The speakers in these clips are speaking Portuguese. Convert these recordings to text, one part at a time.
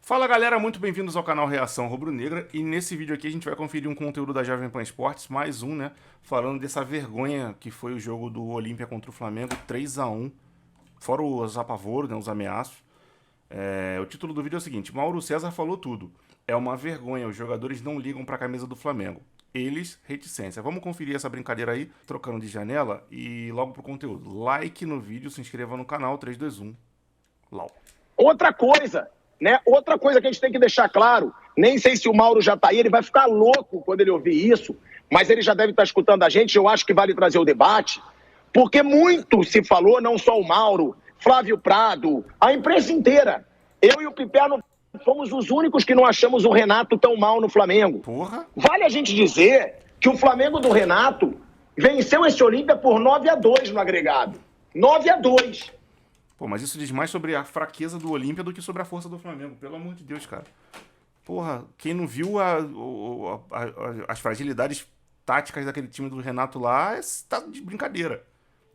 Fala galera, muito bem-vindos ao canal Reação Rubro-Negra e nesse vídeo aqui a gente vai conferir um conteúdo da Jovem Pan Esportes, mais um, né, falando dessa vergonha que foi o jogo do Olímpia contra o Flamengo, 3-1, fora os apavoros, né, os ameaços. O título do vídeo é o seguinte: Mauro César falou tudo, é uma vergonha, os jogadores não ligam para a camisa do Flamengo, eles reticência. Vamos conferir essa brincadeira aí, trocando de janela e logo pro conteúdo. Like no vídeo, se inscreva no canal, 3, 2, 1, lau. Outra coisa que a gente tem que deixar claro, nem sei se o Mauro já tá aí, ele vai ficar louco quando ele ouvir isso, mas ele já deve estar escutando a gente, eu acho que vale trazer o debate, porque muito se falou, não só o Mauro, Flávio Prado, a imprensa inteira. Eu e o Piperno fomos os únicos que não achamos o Renato tão mal no Flamengo. Porra. Vale a gente dizer que o Flamengo do Renato venceu esse Olímpia por 9-2 no agregado. 9-2. Pô, mas isso diz mais sobre a fraqueza do Olímpia do que sobre a força do Flamengo. Pelo amor de Deus, cara. Porra, quem não viu as fragilidades táticas daquele time do Renato lá, tá de brincadeira.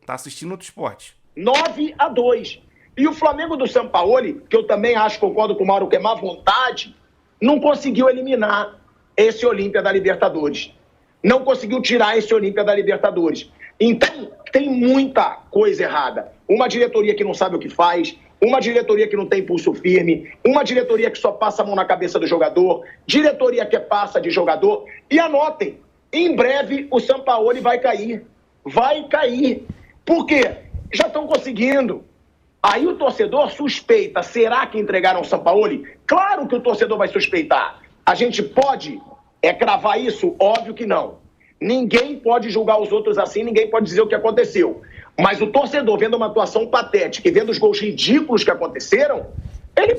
Tá assistindo outro esporte. 9-2. E o Flamengo do Sampaoli, que eu também acho, concordo com o Mauro, que é má vontade, não conseguiu eliminar esse Olímpia da Libertadores. Não conseguiu tirar esse Olímpia da Libertadores. Então, tem muita coisa errada. Uma diretoria que não sabe o que faz, uma diretoria que não tem pulso firme, uma diretoria que só passa a mão na cabeça do jogador, diretoria que passa de jogador. E anotem, em breve o Sampaoli vai cair. Vai cair. Por quê? Já estão conseguindo. Aí o torcedor suspeita, será que entregaram o Sampaoli? Claro que o torcedor vai suspeitar. A gente pode cravar isso? Óbvio que não. Ninguém pode julgar os outros assim, ninguém pode dizer o que aconteceu. Mas o torcedor, vendo uma atuação patética e vendo os gols ridículos que aconteceram, ele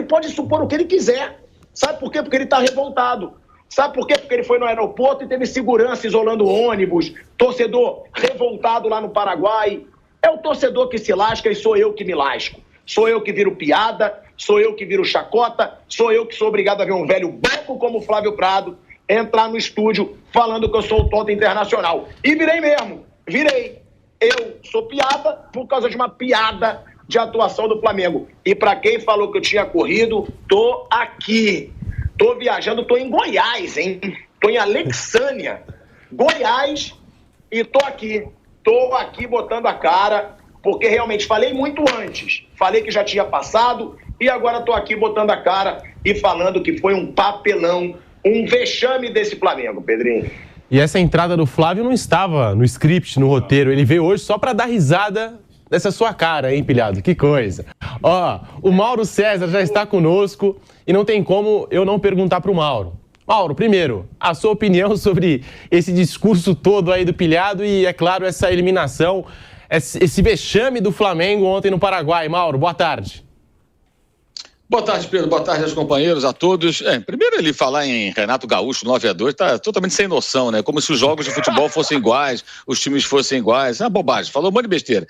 pode supor o que ele quiser. Sabe por quê? Porque ele está revoltado. Sabe por quê? Porque ele foi no aeroporto e teve segurança isolando ônibus, torcedor revoltado lá no Paraguai. É o torcedor que se lasca e sou eu que me lasco. Sou eu que viro piada, sou eu que viro chacota, sou eu que sou obrigado a ver um velho banco como o Flávio Prado entrar no estúdio falando que eu sou o tonto internacional. E virei mesmo, virei. Eu sou piada por causa de uma piada de atuação do Flamengo. E pra quem falou que eu tinha corrido, tô aqui. Tô viajando, tô em Goiás, hein? Tô em Alexânia, Goiás, e tô aqui. Tô aqui botando a cara, porque realmente falei muito antes. Falei que já tinha passado e agora tô aqui botando a cara e falando que foi um papelão, um vexame desse Flamengo, Pedrinho. E essa entrada do Flávio não estava no script, no roteiro. Ele veio hoje só para dar risada dessa sua cara, hein, pilhado? Que coisa. Ó, o Mauro César já está conosco e não tem como eu não perguntar pro Mauro. Mauro, primeiro, a sua opinião sobre esse discurso todo aí do pilhado e, é claro, essa eliminação, esse vexame do Flamengo ontem no Paraguai. Mauro, boa tarde. Boa tarde, Pedro. Boa tarde aos companheiros, a todos. Primeiro ele falar em Renato Gaúcho 9-2 tá totalmente sem noção, né? Como se os jogos de futebol fossem iguais, os times fossem iguais. É uma bobagem, falou um monte de besteira.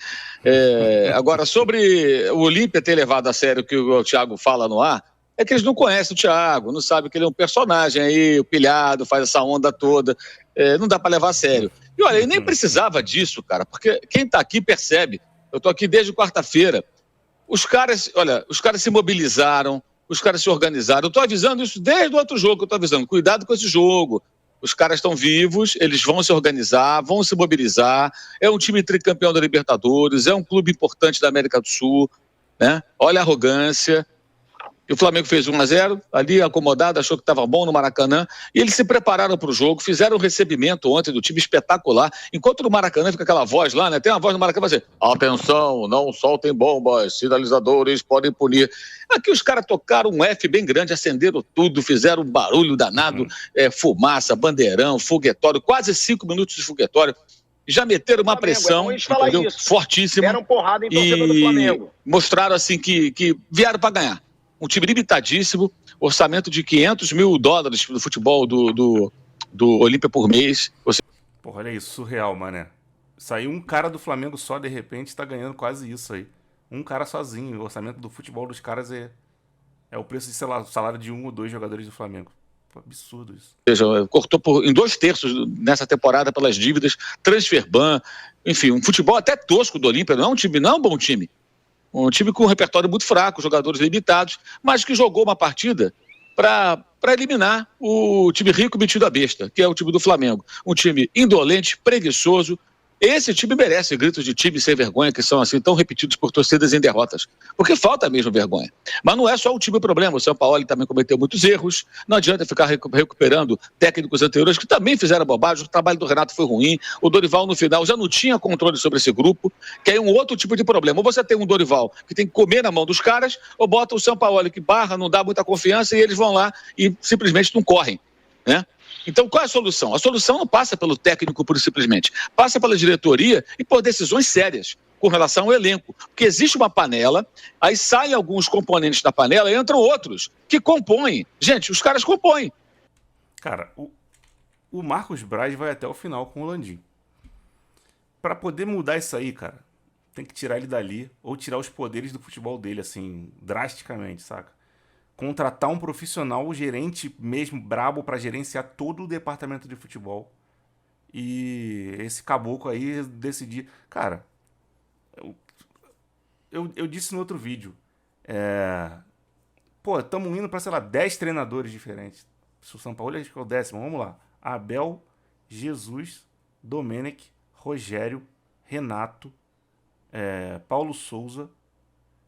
Agora, sobre o Olímpia ter levado a sério o que o Thiago fala no ar, é que eles não conhecem o Thiago, não sabem que ele é um personagem aí, o pilhado, faz essa onda toda. Não dá para levar a sério. E olha, ele nem precisava disso, cara, porque quem tá aqui percebe. Eu tô aqui desde quarta-feira. Os caras se mobilizaram, os caras se organizaram. Eu estou avisando isso desde o outro jogo que eu estou avisando. Cuidado com esse jogo. Os caras estão vivos, eles vão se organizar, vão se mobilizar. É um time tricampeão da Libertadores, é um clube importante da América do Sul, né? Olha a arrogância. E o Flamengo fez 1-0, ali acomodado, achou que estava bom no Maracanã, e eles se prepararam para o jogo, fizeram um recebimento ontem do time espetacular, enquanto no Maracanã fica aquela voz lá, né? Tem uma voz no Maracanã que vai dizer, atenção, não soltem bombas, sinalizadores podem punir. Aqui os caras tocaram um F bem grande, acenderam tudo, fizeram um barulho danado, fumaça, bandeirão, foguetório, quase 5 minutos de foguetório. Já meteram uma pressão fortíssima. Deram porrada em torcedor do Flamengo. Mostraram assim que vieram para ganhar. Um time limitadíssimo, orçamento de $500 mil do futebol do Olímpia por mês. Porra, olha isso, surreal, mané. Saiu um cara do Flamengo só, de repente, tá ganhando quase isso aí. Um cara sozinho. O orçamento do futebol dos caras é o preço de, sei lá, o salário de 1 ou 2 jogadores do Flamengo. Absurdo isso. Ou seja, cortou em 2/3 nessa temporada pelas dívidas, transfer ban, enfim, um futebol até tosco do Olímpia, não é um bom time. Um time com um repertório muito fraco, jogadores limitados, mas que jogou uma partida para eliminar o time rico metido a besta, que é o time do Flamengo. Um time indolente, preguiçoso. Esse time merece gritos de time sem vergonha, que são assim tão repetidos por torcidas em derrotas. Porque falta mesmo vergonha. Mas não é só o time o problema. O Sampaoli também cometeu muitos erros. Não adianta ficar recuperando técnicos anteriores que também fizeram bobagem. O trabalho do Renato foi ruim. O Dorival, no final, já não tinha controle sobre esse grupo, que é um outro tipo de problema. Ou você tem um Dorival que tem que comer na mão dos caras, ou bota o Sampaoli que barra, não dá muita confiança, e eles vão lá e simplesmente não correm, né? Então, qual é a solução? A solução não passa pelo técnico pura e simplesmente, passa pela diretoria e por decisões sérias com relação ao elenco. Porque existe uma panela, aí saem alguns componentes da panela e entram outros que compõem. Gente, os caras compõem. Cara, o Marcos Braz vai até o final com o Landim. Pra poder mudar isso aí, cara, tem que tirar ele dali ou tirar os poderes do futebol dele, assim, drasticamente, saca? Contratar um profissional, o gerente mesmo, brabo, pra gerenciar todo o departamento de futebol. E esse caboclo aí decidir... Cara, eu disse no outro vídeo. Pô, estamos indo pra, sei lá, 10 treinadores diferentes. Se o São Paulo acho que é o 10º, vamos lá. Abel, Jesus, Domenech, Rogério, Renato, Paulo Souza,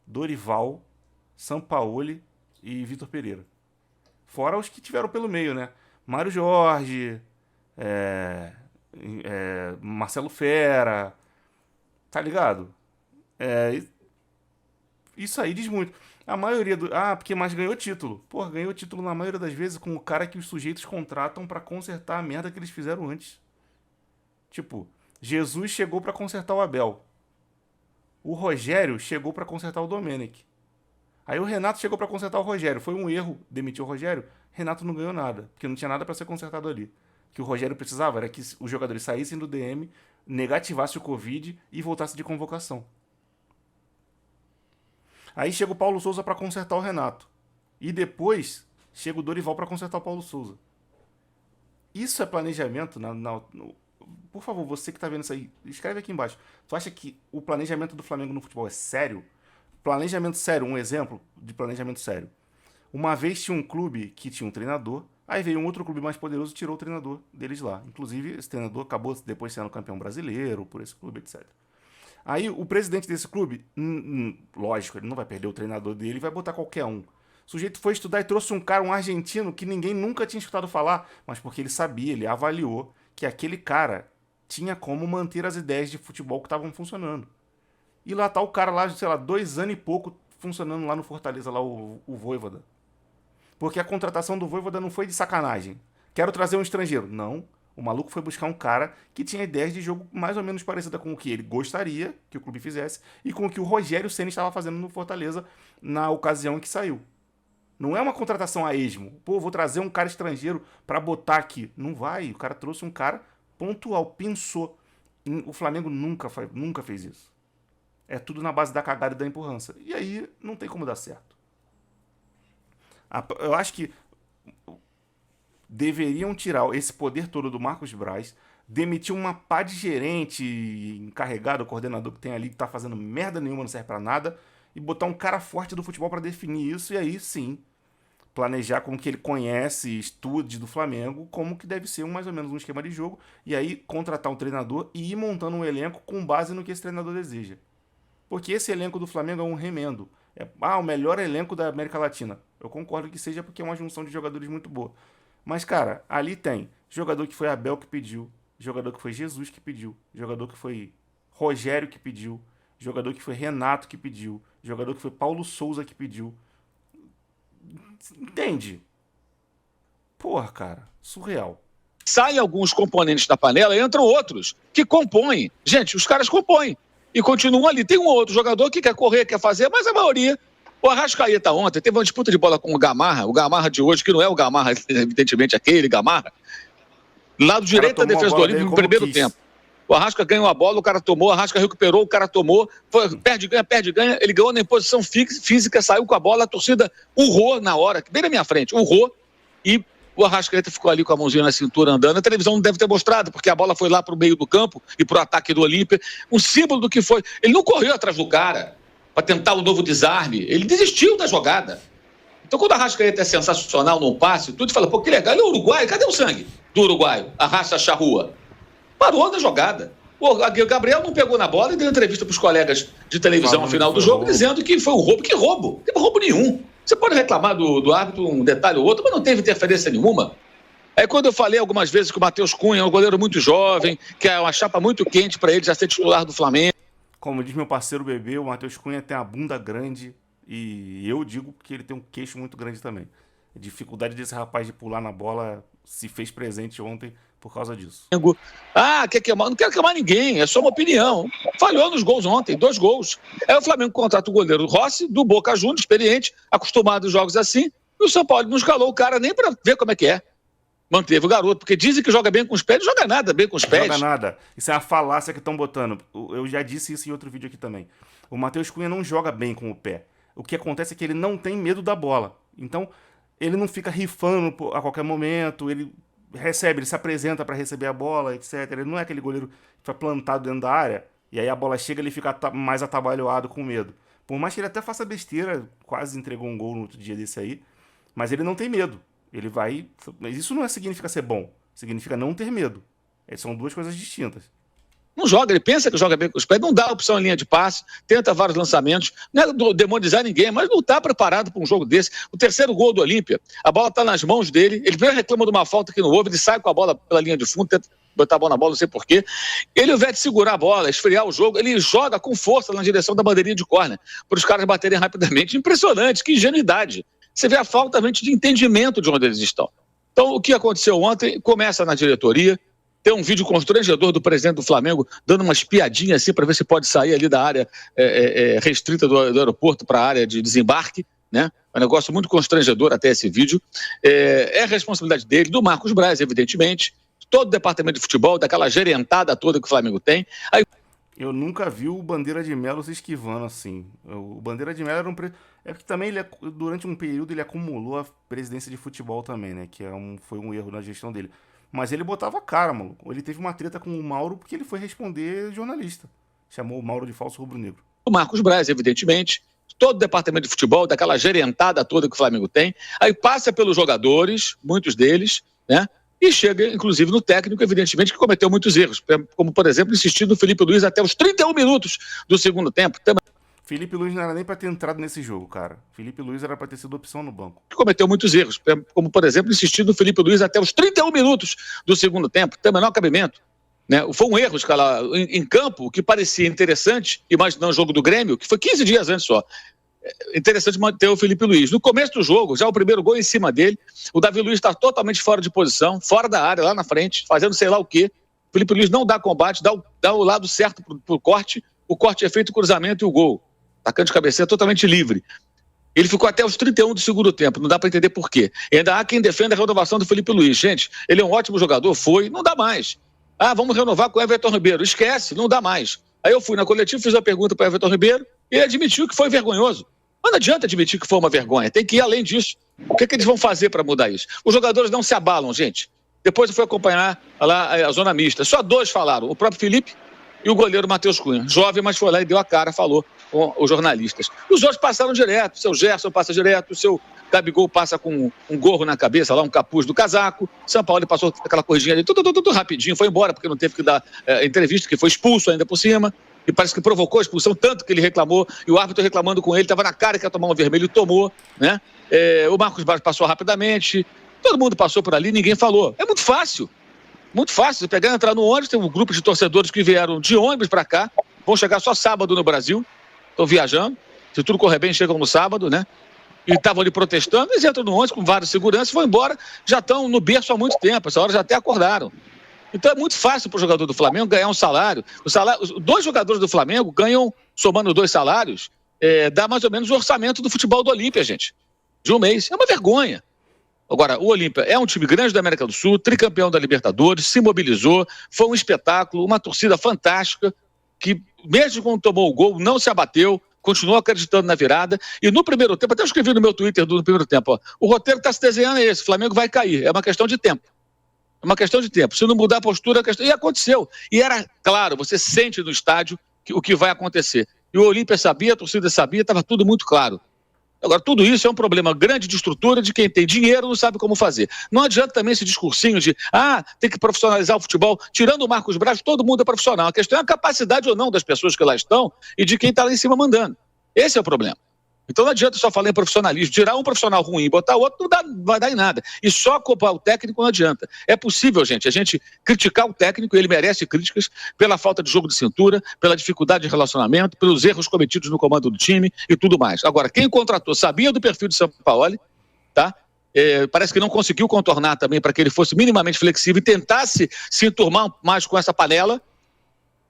Dorival, Sampaoli e Vitor Pereira. Fora os que tiveram pelo meio, né? Mário Jorge, Marcelo Fera, tá ligado? Isso aí diz muito. A maioria do... porque mais ganhou título. Porra, ganhou título na maioria das vezes com o cara que os sujeitos contratam pra consertar a merda que eles fizeram antes. Tipo, Jesus chegou pra consertar o Abel. O Rogério chegou pra consertar o Domenech. Aí o Renato chegou pra consertar o Rogério. Foi um erro demitir o Rogério. Renato não ganhou nada, porque não tinha nada pra ser consertado ali. O que o Rogério precisava era que os jogadores saíssem do DM, negativassem o Covid e voltassem de convocação. Aí chega o Paulo Souza pra consertar o Renato. E depois chega o Dorival pra consertar o Paulo Souza. Isso é planejamento? Por favor, você que tá vendo isso aí, escreve aqui embaixo. Tu acha que o planejamento do Flamengo no futebol é sério? Planejamento sério, um exemplo de planejamento sério. Uma vez tinha um clube que tinha um treinador, aí veio um outro clube mais poderoso e tirou o treinador deles lá. Inclusive, esse treinador acabou depois sendo campeão brasileiro por esse clube, etc. Aí o presidente desse clube, lógico, ele não vai perder o treinador dele, vai botar qualquer um. O sujeito foi estudar e trouxe um cara, um argentino, que ninguém nunca tinha escutado falar, mas porque ele sabia, ele avaliou que aquele cara tinha como manter as ideias de futebol que estavam funcionando. E lá tá o cara lá, sei lá, 2 anos e pouco funcionando lá no Fortaleza, lá o Vojvoda. Porque a contratação do Vojvoda não foi de sacanagem. Quero trazer um estrangeiro. Não. O maluco foi buscar um cara que tinha ideias de jogo mais ou menos parecidas com o que ele gostaria que o clube fizesse e com o que o Rogério Ceni estava fazendo no Fortaleza na ocasião em que saiu. Não é uma contratação a esmo. Pô, vou trazer um cara estrangeiro pra botar aqui. Não vai. O cara trouxe um cara pontual, pensou. O Flamengo nunca fez isso. É tudo na base da cagada e da empurrança. E aí não tem como dar certo. Eu acho que deveriam tirar esse poder todo do Marcos Braz, demitir uma pá de gerente, encarregado, coordenador que tem ali, que tá fazendo merda nenhuma, não serve pra nada, e botar um cara forte do futebol pra definir isso, e aí sim, planejar com que ele conhece, estude do Flamengo, como que deve ser mais ou menos um esquema de jogo, e aí contratar um treinador e ir montando um elenco com base no que esse treinador deseja. Porque esse elenco do Flamengo é um remendo. O melhor elenco da América Latina. Eu concordo que seja porque é uma junção de jogadores muito boa. Mas, cara, ali tem jogador que foi Abel que pediu, jogador que foi Jesus que pediu, jogador que foi Rogério que pediu, jogador que foi Renato que pediu, jogador que foi Paulo Souza que pediu. Entende? Porra, cara, surreal. Saem alguns componentes da panela e entram outros que compõem. Gente, os caras compõem. E continuam ali. Tem um outro jogador que quer correr, quer fazer, mas a maioria... O Arrascaeta ontem teve uma disputa de bola com o Gamarra de hoje, que não é o Gamarra, evidentemente aquele Gamarra, lado direito da defesa do Olímpia no primeiro tempo. O Arrasca ganhou a bola, o cara tomou, o Arrasca recuperou, o cara tomou, perde, ganha, ele ganhou na posição física, saiu com a bola, a torcida urrou na hora, bem na minha frente, urrou, e o Arrascaeta ficou ali com a mãozinha na cintura andando. A televisão não deve ter mostrado, porque a bola foi lá pro meio do campo e pro ataque do Olímpia, um símbolo do que foi. Ele não correu atrás do cara. para tentar um novo desarme. Ele desistiu da jogada. Então, quando a Arrascaeta é sensacional num passe, tudo fala, pô, que legal, ele é uruguaio, cadê o sangue do uruguaio? Arrasta a charrua. Parou da jogada. O Gabriel não pegou na bola e deu entrevista para os colegas de televisão no final do jogo, dizendo que foi um roubo. Que roubo? Não teve roubo nenhum. Você pode reclamar do árbitro um detalhe ou outro, mas não teve interferência nenhuma. Aí quando eu falei algumas vezes que o Matheus Cunha é um goleiro muito jovem, que é uma chapa muito quente para ele já ser titular do Flamengo. Como diz meu parceiro Bebê, o Matheus Cunha tem a bunda grande e eu digo que ele tem um queixo muito grande também. A dificuldade desse rapaz de pular na bola se fez presente ontem por causa disso. Quer queimar? Não quero queimar ninguém, é só uma opinião. Falhou nos gols ontem, 2 gols. Aí o Flamengo contrata o goleiro Rossi, do Boca Juniors, experiente, acostumado a jogos assim, e o São Paulo não escalou o cara nem para ver como é que é. Manteve o garoto, porque dizem que joga bem com os pés, não joga nada bem com os pés. Não joga nada. Isso é uma falácia que estão botando. Eu já disse isso em outro vídeo aqui também. O Matheus Cunha não joga bem com o pé. O que acontece é que ele não tem medo da bola. Então, ele não fica rifando a qualquer momento, ele recebe, ele se apresenta para receber a bola, etc. Ele não é aquele goleiro que fica plantado dentro da área, e aí a bola chega e ele fica mais atabalhoado com medo. Por mais que ele até faça besteira, quase entregou um gol no outro dia desse aí, mas ele não tem medo. Ele vai... Mas isso não significa ser bom, significa não ter medo. São duas coisas distintas. Não joga, ele pensa que joga bem com os pés, não dá opção em linha de passe, tenta vários lançamentos, não é demonizar ninguém, mas não está preparado para um jogo desse. O terceiro gol do Olímpia, a bola está nas mãos dele, ele primeiro reclama de uma falta que não houve, ele sai com a bola pela linha de fundo, tenta botar a bola na bola, não sei porquê. Ele, ao invés de segurar a bola, esfriar o jogo, ele joga com força na direção da bandeirinha de córner, para os caras baterem rapidamente. Impressionante, que ingenuidade. Você vê a falta de entendimento de onde eles estão. Então, o que aconteceu ontem, começa na diretoria. Tem um vídeo constrangedor do presidente do Flamengo dando umas piadinhas assim para ver se pode sair ali da área restrita do aeroporto para a área de desembarque, né? É um negócio muito constrangedor até esse vídeo. É responsabilidade dele, do Marcos Braz, evidentemente, todo o departamento de futebol, daquela gerentada toda que o Flamengo tem. Aí... Eu nunca vi o Bandeira de Melo se esquivando assim. O Bandeira de Melo era um... É que também durante um período ele acumulou a presidência de futebol também, né? Que foi um erro na gestão dele. Mas ele botava a cara, mano. Ele teve uma treta com o Mauro porque ele foi responder jornalista. Chamou o Mauro de falso rubro-negro. O Marcos Braz, evidentemente, todo o departamento de futebol, daquela gerentada toda que o Flamengo tem, aí passa pelos jogadores, muitos deles, né? E chega, inclusive, no técnico, evidentemente, que cometeu muitos erros. Como, por exemplo, insistir no Felipe Luiz até os 31 minutos do segundo tempo. Felipe Luiz não era nem pra ter entrado nesse jogo, cara. Felipe Luiz era pra ter sido opção no banco. Cometeu muitos erros, como, por exemplo, insistir no Felipe Luiz até os 31 minutos do segundo tempo. Tem o menor cabimento. Né? Foi um erro escalar em campo, que parecia interessante, imaginando o jogo do Grêmio, que foi 15 dias antes só. Interessante manter o Felipe Luiz. No começo do jogo, já o primeiro gol em cima dele, o Davi Luiz está totalmente fora de posição, fora da área, lá na frente, fazendo sei lá o quê. O Felipe Luiz não dá combate, dá o lado certo pro corte, o corte é feito, o cruzamento e o gol. Atacante de cabeceira totalmente livre. Ele ficou até os 31 do segundo tempo, não dá para entender por quê. E ainda há quem defenda a renovação do Felipe Luiz. Gente, ele é um ótimo jogador, não dá mais. Vamos renovar com o Everton Ribeiro. Esquece, não dá mais. Aí eu fui na coletiva, fiz uma pergunta para o Everton Ribeiro, e ele admitiu que foi vergonhoso. Mas não adianta admitir que foi uma vergonha, tem que ir além disso. O que eles vão fazer para mudar isso? Os jogadores não se abalam, gente. Depois eu fui acompanhar lá a zona mista. Só 2 falaram, o próprio Felipe e o goleiro Matheus Cunha. Jovem, mas foi lá e deu a cara, falou com os jornalistas. Os outros passaram direto, o seu Gerson passa direto, o seu Gabigol passa com um gorro na cabeça, lá um capuz do casaco, São Paulo passou aquela corridinha ali, tudo rapidinho, foi embora, porque não teve que dar entrevista, que foi expulso ainda por cima, e parece que provocou a expulsão, tanto que ele reclamou, e o árbitro reclamando com ele, estava na cara que ia tomar um vermelho e tomou, né? O Marcos Braz passou rapidamente, todo mundo passou por ali, ninguém falou. É muito fácil. Muito fácil, você pegar e entrar no ônibus, tem um grupo de torcedores que vieram de ônibus para cá, vão chegar só sábado no Brasil, estão viajando, se tudo correr bem, chegam no sábado, né? E estavam ali protestando, eles entram no ônibus com vários seguranças, vão embora, já estão no berço há muito tempo, essa hora já até acordaram. Então é muito fácil para o jogador do Flamengo ganhar um salário. Os 2 jogadores do Flamengo ganham, somando 2 salários, dá mais ou menos o orçamento do futebol do Olímpia, gente, de um mês. É uma vergonha. Agora, o Olímpia é um time grande da América do Sul, tricampeão da Libertadores, se mobilizou, foi um espetáculo, uma torcida fantástica, que mesmo quando tomou o gol, não se abateu, continuou acreditando na virada, e no primeiro tempo, até eu escrevi no meu Twitter no primeiro tempo, o roteiro que está se desenhando é esse, o Flamengo vai cair, é uma questão de tempo. É uma questão de tempo, se não mudar a postura, e aconteceu. E era claro, você sente no estádio o que vai acontecer. E o Olímpia sabia, a torcida sabia, estava tudo muito claro. Agora, tudo isso é um problema grande de estrutura, de quem tem dinheiro não sabe como fazer. Não adianta também esse discursinho de, tem que profissionalizar o futebol. Tirando o Marcos Braz, todo mundo é profissional. A questão é a capacidade ou não das pessoas que lá estão e de quem está lá em cima mandando. Esse é o problema. Então não adianta só falar em profissionalismo. Tirar um profissional ruim e botar outro não vai dar em nada. E só culpar o técnico não adianta. É possível, gente, a gente criticar o técnico, ele merece críticas pela falta de jogo de cintura, pela dificuldade de relacionamento, pelos erros cometidos no comando do time e tudo mais. Agora, quem contratou sabia do perfil de Sampaoli, tá? Parece que não conseguiu contornar também para que ele fosse minimamente flexível e tentasse se enturmar mais com essa panela.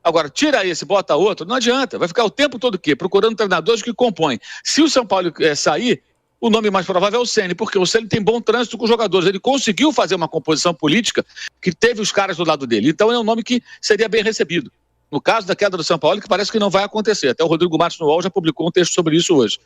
Agora, tira esse, bota outro, não adianta. Vai ficar o tempo todo o quê? Procurando treinadores que compõem. Se o São Paulo sair, o nome mais provável é o Ceni, porque o Ceni tem bom trânsito com os jogadores. Ele conseguiu fazer uma composição política que teve os caras do lado dele. Então é um nome que seria bem recebido. No caso da queda do São Paulo, que parece que não vai acontecer. Até o Rodrigo Matos no UOL já publicou um texto sobre isso hoje.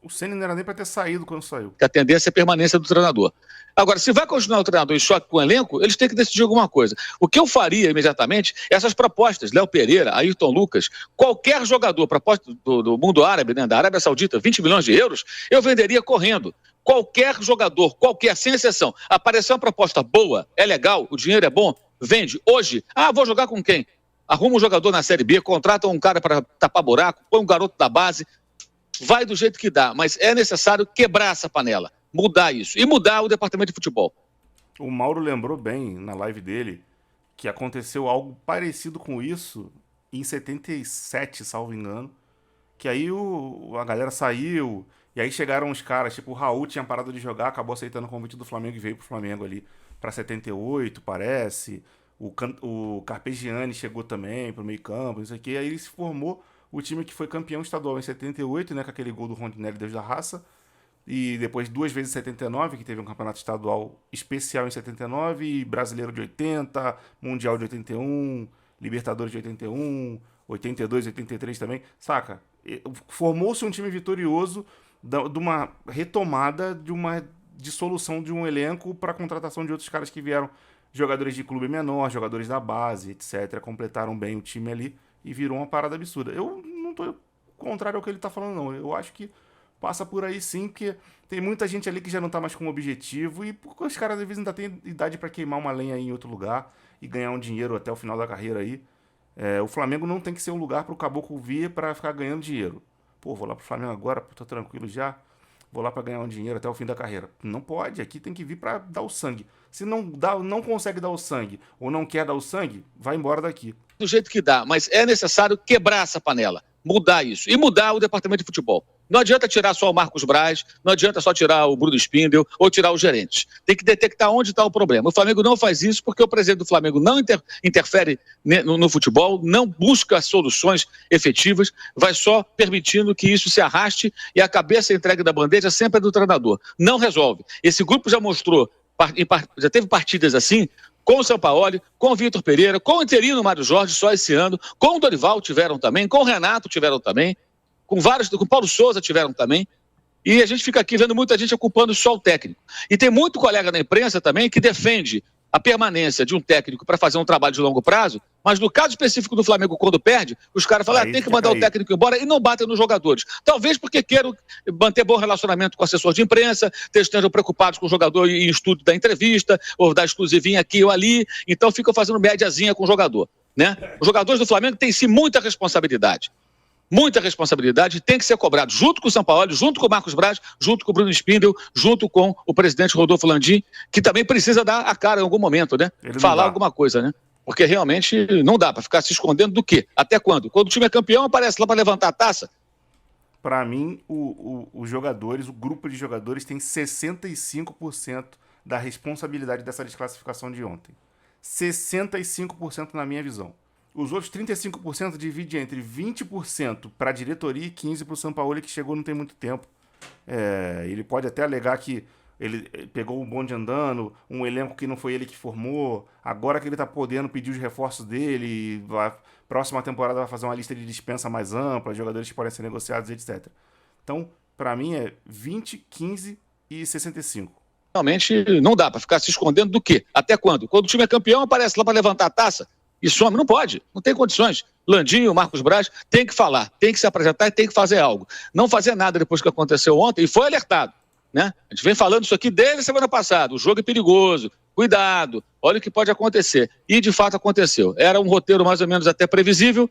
O Ceni não era nem para ter saído quando saiu. Que a tendência é a permanência do treinador. Agora, se vai continuar o treinador em choque com o elenco, eles têm que decidir alguma coisa. O que eu faria imediatamente, essas propostas, Léo Pereira, Ayrton Lucas, qualquer jogador, proposta do mundo árabe, né, da Arábia Saudita, 20 milhões de euros, eu venderia correndo. Qualquer jogador, qualquer, sem exceção, aparecer uma proposta boa, é legal, o dinheiro é bom, vende. Hoje, vou jogar com quem? Arruma um jogador na Série B, contrata um cara para tapar buraco, põe um garoto da base, vai do jeito que dá, mas é necessário quebrar essa panela, mudar isso e mudar o departamento de futebol. O Mauro lembrou bem na live dele que aconteceu algo parecido com isso em 77, salvo engano, que aí a galera saiu e aí chegaram os caras, tipo o Raul tinha parado de jogar, acabou aceitando o convite do Flamengo e veio pro Flamengo ali pra 78, parece. O Carpegiani chegou também pro meio campo, não sei o que, aí ele se formou o time que foi campeão estadual em 78, né, com aquele gol do Rondinelli, Deus da Raça, e depois 2 vezes em 79, que teve um campeonato estadual especial em 79, e brasileiro de 80, mundial de 81, Libertadores de 81, 82, 83 também, saca? Formou-se um time vitorioso de uma retomada de uma dissolução de um elenco para contratação de outros caras que vieram, jogadores de clube menor, jogadores da base, etc, completaram bem o time ali e virou uma parada absurda. Eu não tô contrário ao que ele tá falando, não. Eu acho que passa por aí sim, porque tem muita gente ali que já não tá mais com objetivo e porque os caras às vezes ainda têm idade para queimar uma lenha aí em outro lugar e ganhar um dinheiro até o final da carreira aí. O Flamengo não tem que ser um lugar pro caboclo vir pra ficar ganhando dinheiro. Pô, vou lá pro Flamengo agora, tô tranquilo já, vou lá pra ganhar um dinheiro até o fim da carreira. Não pode, aqui tem que vir pra dar o sangue. Se não consegue dar o sangue ou não quer dar o sangue, vai embora daqui. Do jeito que dá, mas é necessário quebrar essa panela, mudar isso e mudar o departamento de futebol. Não adianta tirar só o Marcos Braz, não adianta só tirar o Bruno Spindel ou tirar os gerentes. Tem que detectar onde está o problema. O Flamengo não faz isso porque o presidente do Flamengo não interfere no futebol, não busca soluções efetivas, vai só permitindo que isso se arraste e a cabeça entregue da bandeja sempre é do treinador. Não resolve. Esse grupo já mostrou, já teve partidas assim, com o Sampaoli, com o Vitor Pereira, com o interino Mário Jorge só esse ano, com o Dorival tiveram também, com o Renato tiveram também, com o Paulo Souza tiveram também, e a gente fica aqui vendo muita gente ocupando só o técnico. E tem muito colega na imprensa também que defende a permanência de um técnico para fazer um trabalho de longo prazo, mas no caso específico do Flamengo, quando perde, os caras falam, tem que mandar o técnico embora e não batem nos jogadores. Talvez porque queiram manter bom relacionamento com o assessor de imprensa, estejam preocupados com o jogador em estudo da entrevista, ou da exclusivinha aqui ou ali, então ficam fazendo médiazinha com o jogador, né? Os jogadores do Flamengo têm sim muita responsabilidade. Muita responsabilidade, tem que ser cobrado junto com o Sampaoli, junto com o Marcos Braz, junto com o Bruno Spindel, junto com o presidente Rodolfo Landim, que também precisa dar a cara em algum momento, né? Falar alguma coisa, né? Porque realmente não dá para ficar se escondendo do quê? Até quando? Quando o time é campeão, aparece lá para levantar a taça. Para mim, os jogadores, o grupo de jogadores tem 65% da responsabilidade dessa desclassificação de ontem. 65% na minha visão. Os outros 35% divide entre 20% para a diretoria e 15% para o Sampaoli, que chegou não tem muito tempo. Ele pode até alegar que ele pegou um bonde andando, um elenco que não foi ele que formou, agora que ele está podendo pedir os reforços dele, próxima temporada vai fazer uma lista de dispensa mais ampla, jogadores que podem ser negociados, etc. Então, para mim é 20, 15 e 65. Realmente não dá para ficar se escondendo do quê? Até quando? Quando o time é campeão, aparece lá para levantar a taça. E some, não pode, não tem condições. Landinho, Marcos Braz, tem que falar, tem que se apresentar e tem que fazer algo. Não fazer nada depois que aconteceu ontem, e foi alertado, né? A gente vem falando isso aqui desde a semana passada, o jogo é perigoso, cuidado, olha o que pode acontecer. E de fato aconteceu. Era um roteiro mais ou menos até previsível,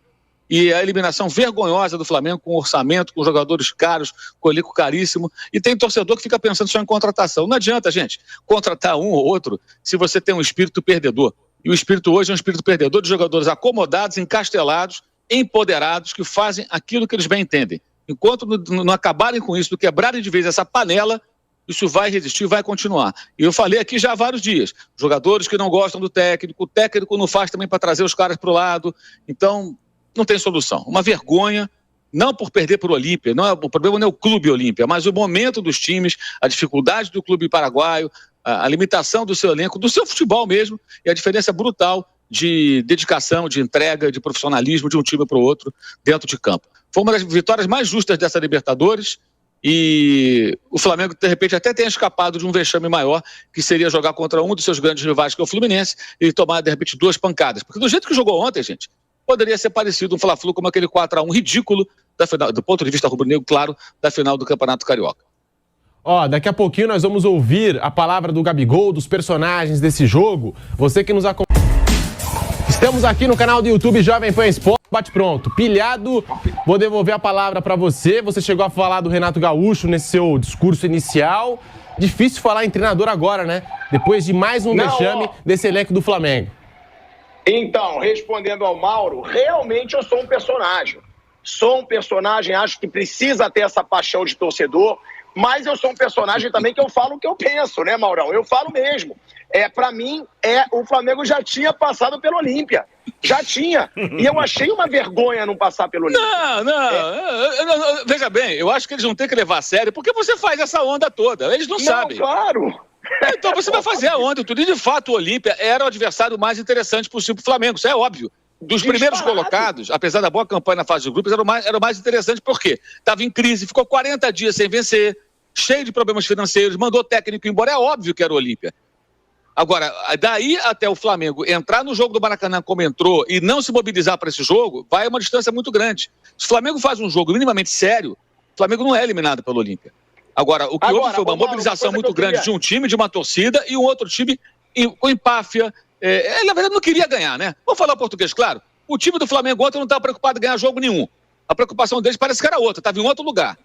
e a eliminação vergonhosa do Flamengo, com orçamento, com jogadores caros, com elenco caríssimo, e tem torcedor que fica pensando só em contratação. Não adianta, gente, contratar um ou outro se você tem um espírito perdedor. E o espírito hoje é um espírito perdedor de jogadores acomodados, encastelados, empoderados, que fazem aquilo que eles bem entendem. Enquanto não acabarem com isso, não quebrarem de vez essa panela, isso vai resistir, vai continuar. E eu falei aqui já há vários dias, jogadores que não gostam do técnico, o técnico não faz também para trazer os caras para o lado, então não tem solução. Uma vergonha, não por perder para o Olímpia, o problema não é o clube Olímpia, mas o momento dos times, a dificuldade do clube paraguaio, a limitação do seu elenco, do seu futebol mesmo, e a diferença brutal de dedicação, de entrega, de profissionalismo de um time para o outro dentro de campo. Foi uma das vitórias mais justas dessa Libertadores, e o Flamengo, de repente, até tem escapado de um vexame maior, que seria jogar contra um dos seus grandes rivais, que é o Fluminense, e tomar, de repente, 2 pancadas. Porque do jeito que jogou ontem, gente, poderia ser parecido um Fla-Flu como aquele 4-1 ridículo, da final, do ponto de vista rubro-negro, claro, da final do Campeonato Carioca. Daqui a pouquinho nós vamos ouvir a palavra do Gabigol, dos personagens desse jogo. Você que nos acompanha. Estamos aqui no canal do YouTube Jovem Pan Esporte. Bate pronto. Pilhado, vou devolver a palavra para você. Você chegou a falar do Renato Gaúcho nesse seu discurso inicial. Difícil falar em treinador agora, né? Depois de mais um vexame desse elenco do Flamengo. Então, respondendo ao Mauro, realmente eu sou um personagem. Sou um personagem, acho que precisa ter essa paixão de torcedor, mas eu sou um personagem também que eu falo o que eu penso, né, Maurão? Eu falo mesmo. Para mim, o Flamengo já tinha passado pelo Olímpia. Já tinha. E eu achei uma vergonha não passar pelo Olímpia. Não. Veja bem, eu acho que eles não têm que levar a sério, porque você faz essa onda toda. Eles não sabem. Claro. Então você vai fazer a onda. Tudo. E de fato, o Olímpia era o adversário mais interessante possível para o Flamengo. Isso é óbvio. Dos primeiros colocados, apesar da boa campanha na fase de grupos, era o mais interessante, por quê? Estava em crise, ficou 40 dias sem vencer, cheio de problemas financeiros, mandou técnico embora, é óbvio que era o Olímpia. Agora, daí até o Flamengo entrar no jogo do Maracanã como entrou e não se mobilizar para esse jogo, vai uma distância muito grande. Se o Flamengo faz um jogo minimamente sério, o Flamengo não é eliminado pelo Olímpia. Agora, o que houve foi uma mobilização muito grande de um time, de uma torcida, e um outro time com empáfia. Na verdade, não queria ganhar, né? Vamos falar português, claro. O time do Flamengo ontem não estava preocupado em ganhar jogo nenhum. A preocupação deles parece que era outra, estava em outro lugar.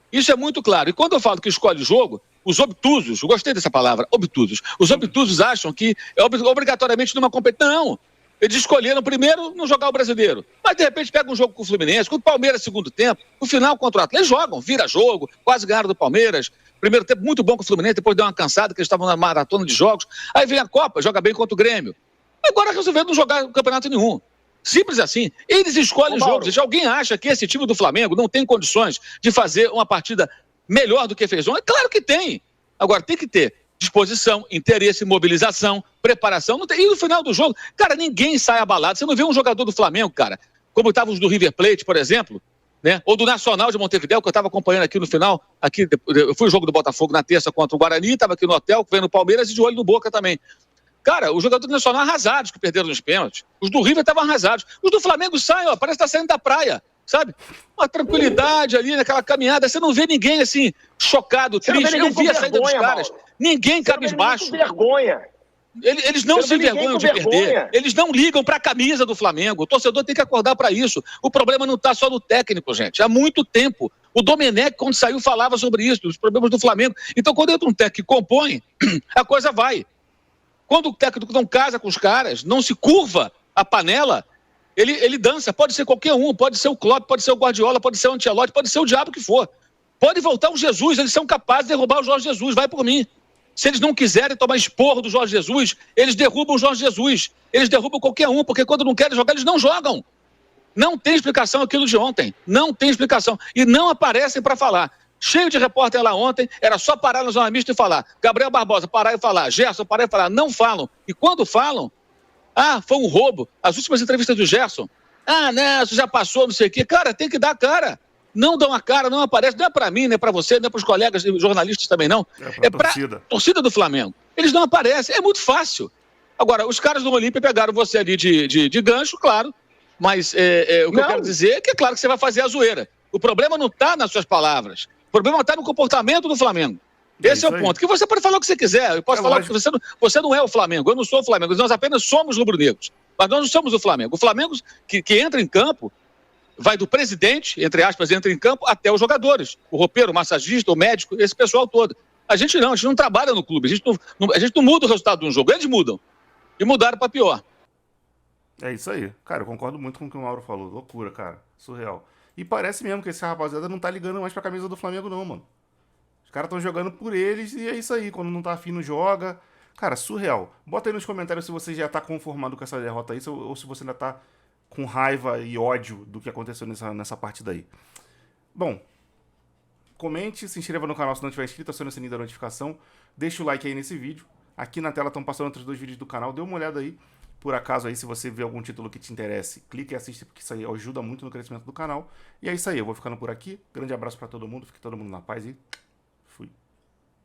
Isso é muito claro. E quando eu falo que escolhe jogo, os obtusos, eu gostei dessa palavra, obtusos. Os obtusos acham que é obrigatoriamente numa competição. Não. Eles escolheram primeiro não jogar o Brasileiro. Mas, de repente, pega um jogo com o Fluminense, com o Palmeiras segundo tempo, no final contra o Atlético. Eles jogam, vira jogo, quase ganharam do Palmeiras. Primeiro tempo muito bom com o Fluminense, depois deu uma cansada, que eles estavam na maratona de jogos. Aí vem a Copa, joga bem contra o Grêmio. Agora resolveram não jogar campeonato nenhum. Simples assim. Eles escolhem jogos. Se alguém acha que esse time do Flamengo não tem condições de fazer uma partida melhor do que fez ontem, é claro que tem. Agora, tem que ter disposição, interesse, mobilização, preparação. Não tem. E no final do jogo, cara, ninguém sai abalado. Você não vê um jogador do Flamengo, cara, como estavam os do River Plate, por exemplo, né? Ou do Nacional de Montevidéu, que eu estava acompanhando aqui no final. Eu fui o jogo do Botafogo na terça contra o Guarani, estava aqui no hotel, vendo o Palmeiras e de olho no Boca também. Cara, os jogadores do Nacional arrasados, que perderam nos pênaltis. Os do River estavam arrasados. Os do Flamengo saem, parece que está saindo da praia, sabe? Uma tranquilidade ali, naquela caminhada. Você não vê ninguém, assim, chocado, triste. Eu vi a saída dos caras. Ninguém cabisbaixo. Vergonha. Eles não se envergonham de perder. Eles não ligam para a camisa do Flamengo. O torcedor tem que acordar para isso. O problema não está só no técnico, gente. Há muito tempo. O Domenech, quando saiu, falava sobre isso, dos problemas do Flamengo. Então, quando entra um técnico que compõe, a coisa vai. Quando o técnico não casa com os caras, não se curva a panela, ele dança. Pode ser qualquer um, pode ser o Klopp, pode ser o Guardiola, pode ser o Ancelotti, pode ser o diabo que for. Pode voltar o Jesus, eles são capazes de derrubar o Jorge Jesus, vai por mim. Se eles não quiserem tomar esporro do Jorge Jesus, eles derrubam o Jorge Jesus. Eles derrubam qualquer um, porque quando não querem jogar, eles não jogam. Não tem explicação aquilo de ontem. Não tem explicação. E não aparecem para falar. Cheio de repórter lá ontem, era só parar na zona mista e falar. Gabriel Barbosa, parar e falar. Gerson, parar e falar. Não falam. E quando falam, foi um roubo. As últimas entrevistas do Gerson. Né, isso já passou, não sei o quê. Cara, tem que dar a cara. Não dão a cara, não aparece. Não é pra mim, não é pra você, não é pros colegas jornalistas também, não. É pra torcida do Flamengo. Eles não aparecem. É muito fácil. Agora, os caras do Olímpia pegaram você ali de gancho, claro. Mas o que eu quero dizer é que é claro que você vai fazer a zoeira. O problema não está nas suas palavras. O problema está no comportamento do Flamengo. Esse é o ponto. Que você pode falar o que você quiser. Eu posso falar que você não é o Flamengo. Eu não sou o Flamengo. Nós apenas somos rubro-negros. Mas nós não somos o Flamengo. O Flamengo que entra em campo vai do presidente, entre aspas, entra em campo, até os jogadores. O roupeiro, o massagista, o médico, esse pessoal todo. A gente não trabalha no clube. A gente não muda o resultado de um jogo. Eles mudam. E mudaram para pior. É isso aí. Cara, eu concordo muito com o que o Mauro falou. Loucura, cara. Surreal. E parece mesmo que esse rapaziada não tá ligando mais pra camisa do Flamengo, não, mano. Os caras estão jogando por eles e é isso aí. Quando não tá afim, não joga. Cara, surreal. Bota aí nos comentários se você já tá conformado com essa derrota aí ou se você ainda tá com raiva e ódio do que aconteceu nessa partida aí. Bom, comente, se inscreva no canal se não tiver inscrito, acione o sininho da notificação. Deixa o like aí nesse vídeo. Aqui na tela estão passando outros 2 vídeos do canal. Dê uma olhada aí. Por acaso aí, se você vê algum título que te interesse, clique e assiste, porque isso aí ajuda muito no crescimento do canal. E é isso aí, eu vou ficando por aqui. Grande abraço pra todo mundo, fique todo mundo na paz e fui.